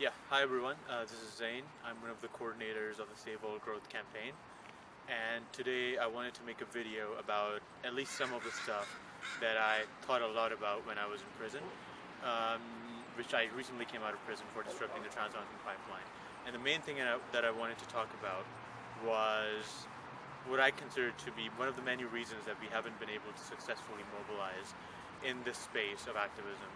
Yeah, hi everyone. This is Zane. I'm one of the coordinators of the Save All Growth campaign, and today I wanted to make a video about at least some of the stuff that I thought a lot about when I was in prison, which I recently came out of prison for disrupting the Trans Mountain Pipeline. And the main thing that I wanted to talk about was what I consider to be one of the many reasons that we haven't been able to successfully mobilize in this space of activism.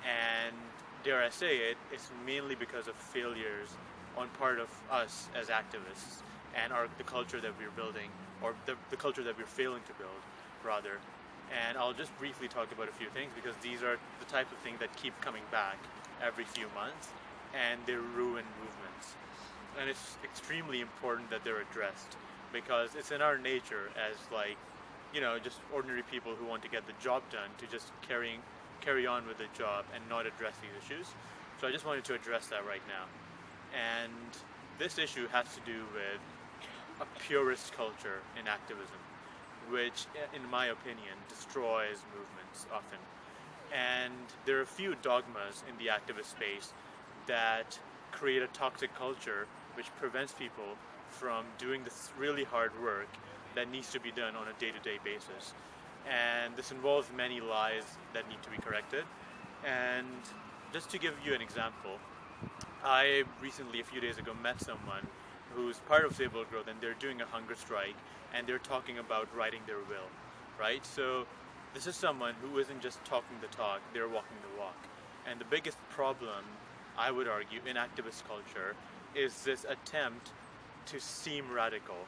And dare I say it, it's mainly because of failures on part of us as activists and the culture that we're building, or the culture that we're failing to build, rather. And I'll just briefly talk about a few things because these are the type of things that keep coming back every few months and they ruin movements. And it's extremely important that they're addressed because it's in our nature as just ordinary people who want to get the job done to just carry on with the job and not address these issues. So I just wanted to address that right now. And this issue has to do with a purist culture in activism, which, in my opinion, destroys movements often. And there are a few dogmas in the activist space that create a toxic culture which prevents people from doing this really hard work that needs to be done on a day-to-day basis. And this involves many lies that need to be corrected. And just to give you an example, I recently, a few days ago, met someone who's part of Save World Growth, and they're doing a hunger strike, and they're talking about writing their will, right? So this is someone who isn't just talking the talk, they're walking the walk. And the biggest problem, I would argue, in activist culture is this attempt to seem radical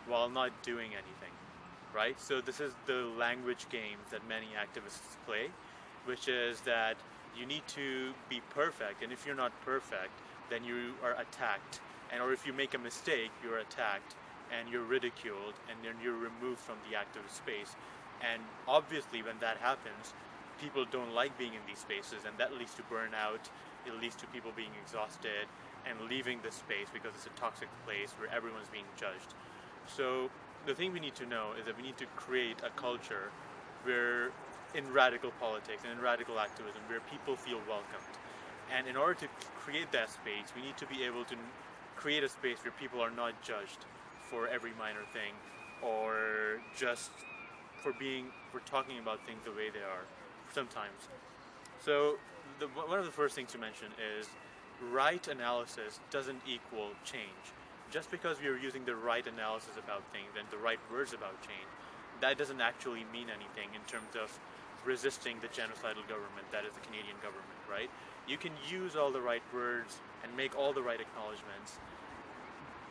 while not doing anything, right? So this is the language games that many activists play, which is that you need to be perfect, and if you're not perfect, then you are attacked, and or if you make a mistake, you're attacked, and you're ridiculed, and then you're removed from the activist space. And obviously, when that happens, people don't like being in these spaces, and that leads to burnout. It leads to people being exhausted and leaving the space because it's a toxic place where everyone's being judged. So the thing we need to know is that we need to create a culture where, in radical politics and in radical activism, where people feel welcomed. And in order to create that space, we need to be able to create a space where people are not judged for every minor thing, or just for talking about things the way they are sometimes. So one of the first things to mention is right analysis doesn't equal change. Just because we are using the right analysis about things and the right words about change, that doesn't actually mean anything in terms of resisting the genocidal government that is the Canadian government, right? You can use all the right words and make all the right acknowledgements.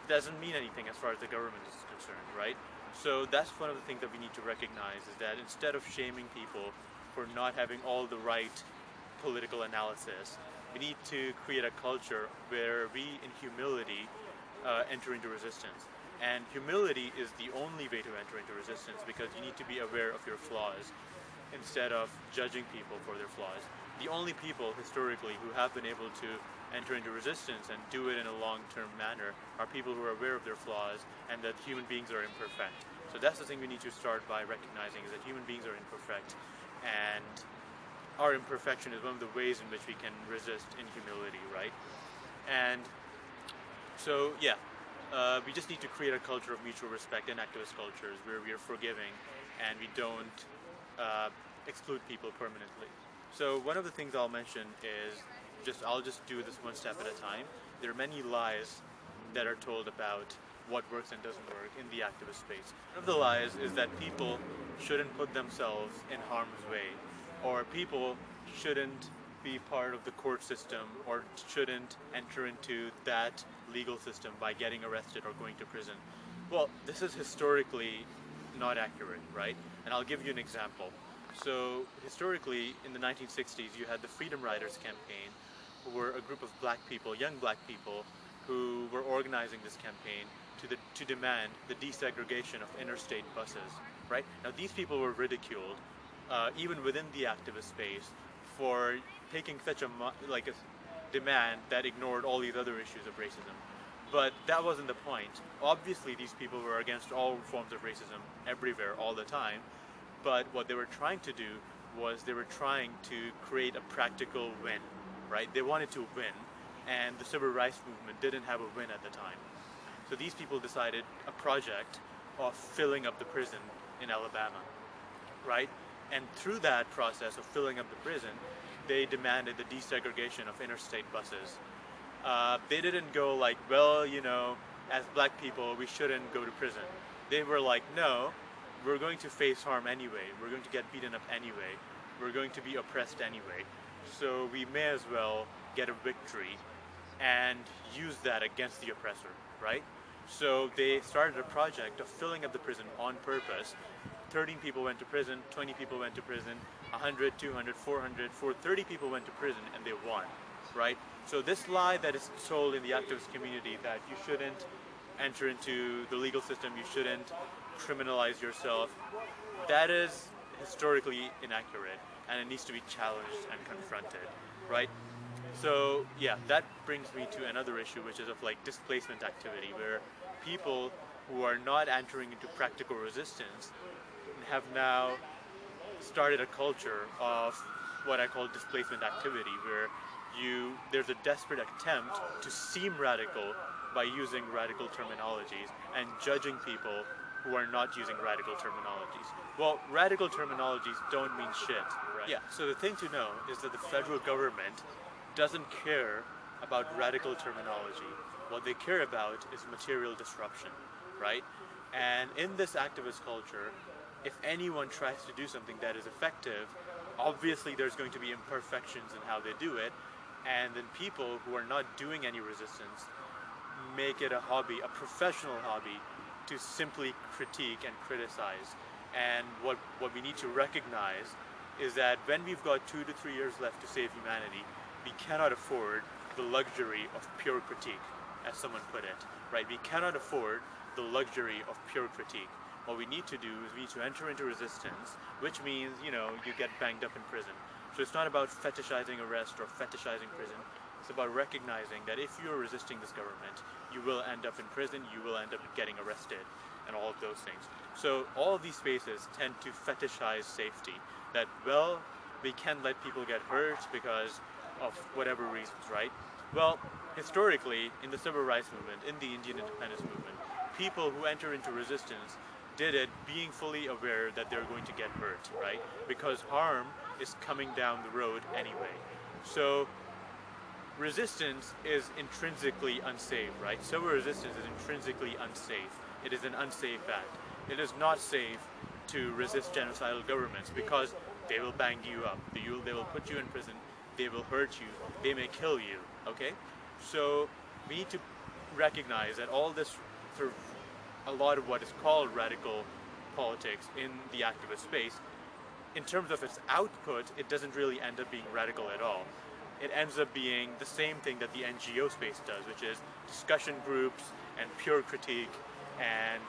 Doesn't mean anything as far as the government is concerned, right? So that's one of the things that we need to recognize, is that instead of shaming people for not having all the right political analysis, we need to create a culture where we, in humility, enter into resistance. And humility is the only way to enter into resistance, because you need to be aware of your flaws instead of judging people for their flaws. The only people historically who have been able to enter into resistance and do it in a long-term manner are people who are aware of their flaws and that human beings are imperfect. So that's the thing we need to start by recognizing, is that human beings are imperfect, and our imperfection is one of the ways in which we can resist in humility, right? And so, yeah, we just need to create a culture of mutual respect in activist cultures where we are forgiving and we don't exclude people permanently. So one of the things I'll mention is I'll just do this one step at a time. There are many lies that are told about what works and doesn't work in the activist space. One of the lies is that people shouldn't put themselves in harm's way, or people shouldn't be part of the court system, or shouldn't enter into that legal system by getting arrested or going to prison. Well, this is historically not accurate, right? And I'll give you an example. So historically, in the 1960s, you had the Freedom Riders campaign, who were a group of black people, young black people, who were organizing this campaign to demand the desegregation of interstate buses, right? Now, these people were ridiculed, even within the activist space, for taking such a demand that ignored all these other issues of racism. But that wasn't the point. Obviously, these people were against all forms of racism everywhere, all the time. But what they were trying to do was they were trying to create a practical win, right? They wanted to win, and the civil rights movement didn't have a win at the time. So these people decided a project of filling up the prison in Alabama, right? And through that process of filling up the prison, they demanded the desegregation of interstate buses. They didn't go like, well, you know, as black people, we shouldn't go to prison. They were like, no, we're going to face harm anyway. We're going to get beaten up anyway. We're going to be oppressed anyway. So we may as well get a victory and use that against the oppressor, right? So they started a project of filling up the prison on purpose. 13 people went to prison, 20 people went to prison, 100, 200, 400, 430 people went to prison, and they won, right? So this lie that is told in the activist community that you shouldn't enter into the legal system, you shouldn't criminalize yourself, that is historically inaccurate, and it needs to be challenged and confronted, right? So yeah, that brings me to another issue, which is of like displacement activity, where people who are not entering into practical resistance have now started a culture of what I call displacement activity, where there's a desperate attempt to seem radical by using radical terminologies and judging people who are not using radical terminologies. Well, radical terminologies don't mean shit, right? Yeah, so the thing to know is that the federal government doesn't care about radical terminology. What they care about is material disruption, right? And in this activist culture, if anyone tries to do something that is effective, obviously there's going to be imperfections in how they do it, and then people who are not doing any resistance make it a hobby, a professional hobby, to simply critique and criticize. And what we need to recognize is that when we've got 2 to 3 years left to save humanity, we cannot afford the luxury of pure critique, as someone put it, right? We cannot afford the luxury of pure critique. What we need to do is we need to enter into resistance, which means, you know, you get banged up in prison. So it's not about fetishizing arrest or fetishizing prison. It's about recognizing that if you're resisting this government, you will end up in prison, you will end up getting arrested, and all of those things. So all of these spaces tend to fetishize safety. That, well, we can't let people get hurt because of whatever reasons, right? Well, historically, in the civil rights movement, in the Indian independence movement, people who enter into resistance did it being fully aware that they're going to get hurt, right? Because harm is coming down the road anyway. So resistance is intrinsically unsafe, right? Civil resistance is intrinsically unsafe. It is an unsafe act. It is not safe to resist genocidal governments because they will bang you up. They will put you in prison. They will hurt you. They may kill you, okay? So we need to recognize that all this sort of a lot of what is called radical politics in the activist space, in terms of its output, it doesn't really end up being radical at all. It ends up being the same thing that the NGO space does, which is discussion groups and pure critique and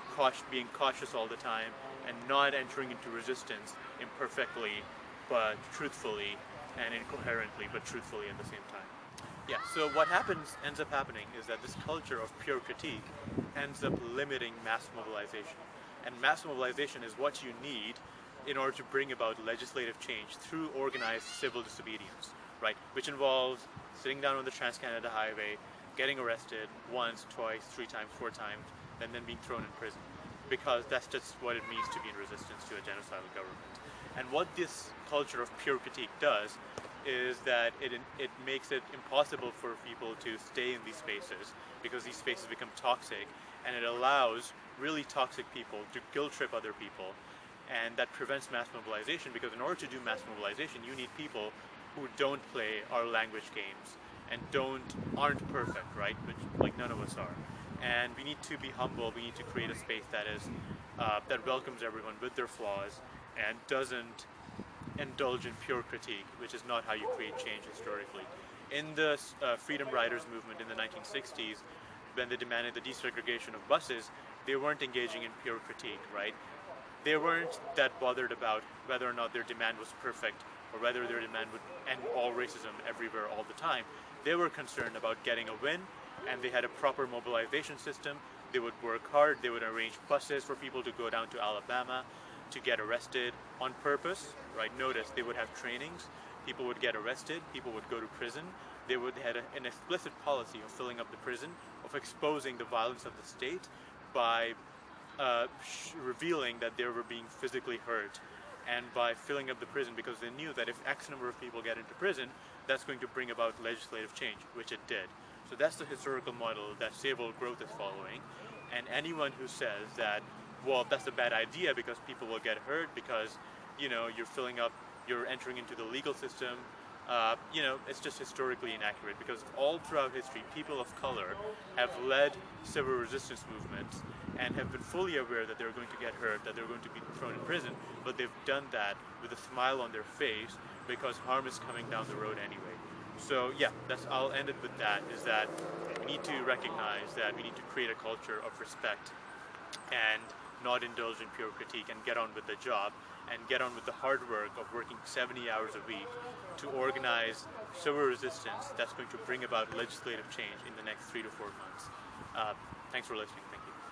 being cautious all the time and not entering into resistance imperfectly but truthfully, and incoherently but truthfully at the same time. Yeah, so what ends up happening is that this culture of pure critique ends up limiting mass mobilization. And mass mobilization is what you need in order to bring about legislative change through organized civil disobedience, right? Which involves sitting down on the Trans-Canada Highway, getting arrested once, twice, 3 times, 4 times, and then being thrown in prison. Because that's just what it means to be in resistance to a genocidal government. And what this culture of pure critique does is that it makes it impossible for people to stay in these spaces because these spaces become toxic, and it allows really toxic people to guilt trip other people, and that prevents mass mobilization, because in order to do mass mobilization you need people who don't play our language games and aren't perfect, right? Which, like, none of us are. And we need to be humble. We need to create a space that welcomes everyone with their flaws and doesn't indulge in pure critique, which is not how you create change historically. In the Freedom Riders movement in the 1960s, when they demanded the desegregation of buses, they weren't engaging in pure critique, right? They weren't that bothered about whether or not their demand was perfect or whether their demand would end all racism everywhere all the time. They were concerned about getting a win, and they had a proper mobilization system. They would work hard. They would arrange buses for people to go down to Alabama to get arrested on purpose, right? Notice they would have trainings. People would get arrested. People would go to prison. they had an explicit policy of filling up the prison, of exposing the violence of the state by revealing that they were being physically hurt, and by filling up the prison because they knew that if X number of people get into prison, that's going to bring about legislative change, which it did. So that's the historical model that Save Old Growth is following, and anyone who says that, well, that's a bad idea because people will get hurt because, you know, you're entering into the legal system, you know, it's just historically inaccurate, because all throughout history, people of color have led civil resistance movements and have been fully aware that they're going to get hurt, that they're going to be thrown in prison, but they've done that with a smile on their face because harm is coming down the road anyway. So yeah, I'll end it with that, is that we need to recognize that we need to create a culture of respect and not indulge in pure critique, and get on with the job and get on with the hard work of working 70 hours a week to organize civil resistance that's going to bring about legislative change in the next 3 to 4 months. Thanks for listening. Thank you.